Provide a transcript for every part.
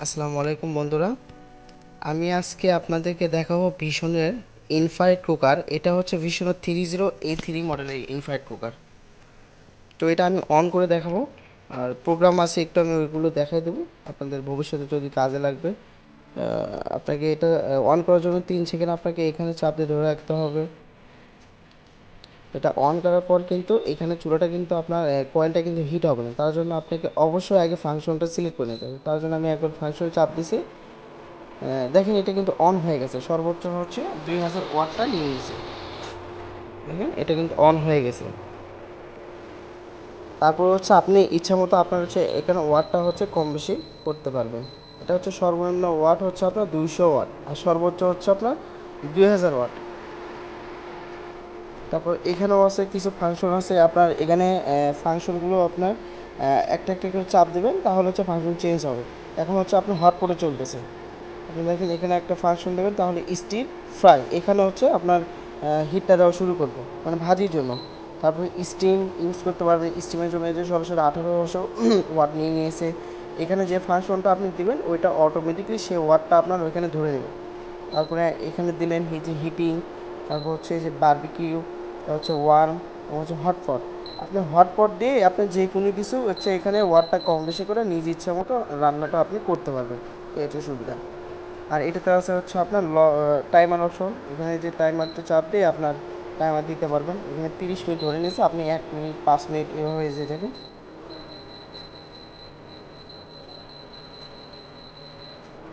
আসসালামু আলাইকুম বন্ধুরা। আমি আজকে আপনাদেরকে দেখাবো ভিশনের ইনফ্রারেড কুকার। এটা হচ্ছে ভিশনের 30A3 মডেলের ইনফ্রারেড কুকার। তো এটা আমি অন করে দেখাবো, আর প্রোগ্রাম আছে একটু আমি ওইগুলো দেখাই দেবো আপনাদের ভবিষ্যতে যদি কাজে লাগবে। আপনাকে এটা অন করার জন্য 3 সেকেন্ড আপনাকে এখানে চাপ দিয়ে ধরে রাখতে হবে। এটা অন করার পর কিন্তু এখানে চুলাটা কিন্তু আপনার কয়েলটা কিন্তু হিট হবে না, তার জন্য আপনাকে অবশ্যই আগে ফাংশনটা সিলেক্ট করে নিতে হবে। তার জন্য আমি একবার ফাংশনে চাপ দিছি। দেখেন এটা কিন্তু অন হয়ে গেছে, সর্বোচ্চ হচ্ছে 2000 ওয়াটটা নিয়ে নিয়েছে। দেখেন এটা কিন্তু অন হয়ে গেছে। তারপর হচ্ছে আপনি ইচ্ছা মতো আপনার হচ্ছে এখানে ওয়াটটা হচ্ছে কম বেশি করতে পারবেন। এটা হচ্ছে সর্বনিম্ন ওয়াট হচ্ছে আপনার 200 ওয়াট, আর সর্বোচ্চ হচ্ছে আপনার 2000 ওয়াট। তারপর এখানেও আছে কিছু ফাংশন আছে আপনার এখানে। ফাংশনগুলো আপনার একটা একটা করে চাপ দেবেন, তাহলে হচ্ছে ফাংশন চেঞ্জ হবে। এখন হচ্ছে আপনি হটপটে চলতেছে, আপনি দেখেন এখানে একটা ফাংশন দেবেন, তাহলে স্টির ফ্রাই এখানে হচ্ছে আপনার হিটটা দেওয়া শুরু করবে, মানে ভাজির জন্য। তারপরে স্টিম ইউজ করতে পারবেন, স্টিমের জন্য এই যে সরাসরি 1800 ওয়াট নিয়ে নিয়েছে। এখানে যে ফাংশনটা আপনি দিবেন ওইটা অটোমেটিকলি সেই ওয়াটটা আপনার ওইখানে ধরে নেবে। তারপরে এখানে দিলেন এই যে হিটিং, তারপর হচ্ছে এই যে বারবিকিউ, তারপর হচ্ছে ওয়ার্ম, এবং হচ্ছে হটপট। আপনি হটপট দিয়ে আপনি যে কোনো কিছু হচ্ছে এখানে ওয়াটটা কম বেশি করে নিজ ইচ্ছা মতো রান্নাটা আপনি করতে পারবেন। এটা সুবিধা। আর এটাতে আছে হচ্ছে আপনার টাইমার অপশন। এখানে যে টাইমারটা চাপ দিয়ে আপনার টাইমার দিতে পারবেন। এখানে 30 মিনিট ধরে নিয়েছে, আপনি 1 মিনিট 5 মিনিট এভাবে যে দেখেন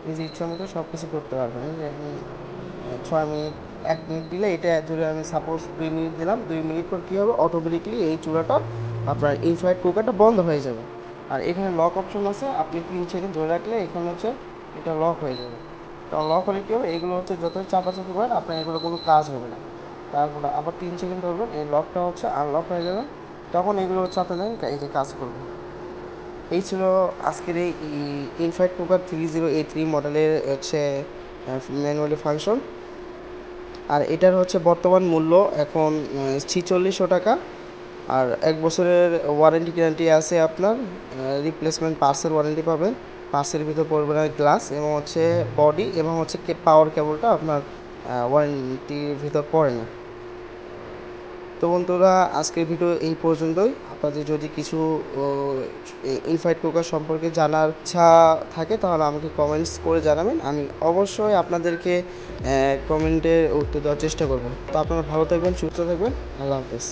নিজের ইচ্ছা মতো সব কিছু করতে পারবেন। এই যে আপনি 6 মিনিট, 1 মিনিট দিলে এটা ধরে আমি সাপোজ 2 মিনিট দিলাম, 2 মিনিট পর কী হবে, অটোমেটিকলি এই চুলাটা আপনার ইনফ্রারেড কুকারটা বন্ধ হয়ে যাবে। আর এখানে লক অপশন আছে, আপনি 3 সেকেন্ড ধরে রাখলে এখানে হচ্ছে এটা লক হয়ে যাবে। তো লক হলে কী হবে, এগুলো হচ্ছে যতই চাপাচাপি করেন আপনার এগুলো কোনো কাজ হবে না। তারপরে আবার 3 সেকেন্ড ধরবেন, এই লকটা হচ্ছে আনলক হয়ে যাবে, তখন এগুলো হচ্ছে আপনাদের এই যে কাজ করবে। এই ছিল আজকের এই ইনফ্রারেড কুকার 30A3 মডেলের হচ্ছে ম্যানুয়ালি ফাংশন। আর এটার হচ্ছে বর্তমান মূল্য এখন 4600 টাকা। আর 1 বছরের ওয়ারেন্টি গ্যারান্টি আছে আপনার। রিপ্লেসমেন্ট পার্সের ওয়ারেন্টি পাবেন। পার্সের ভিতর পড়বে না গ্লাস, এবং হচ্ছে বডি, এবং হচ্ছে পাওয়ার কেবলটা আপনার ওয়ারেন্টির ভিতর পড়ে না। তো বন্ধুরা, আজকের ভিডিও এই পর্যন্তই। আপনাদের যদি কিছু ইনফ্রারেড কুকার সম্পর্কে জানার ইচ্ছা থাকে তাহলে আমাকে কমেন্টস করে জানাবেন, আমি অবশ্যই আপনাদেরকে কমেন্টের উত্তর দেওয়ার চেষ্টা করব। তো আপনারা ভালো থাকবেন, সুস্থ থাকবেন। আল্লাহ হাফেজ।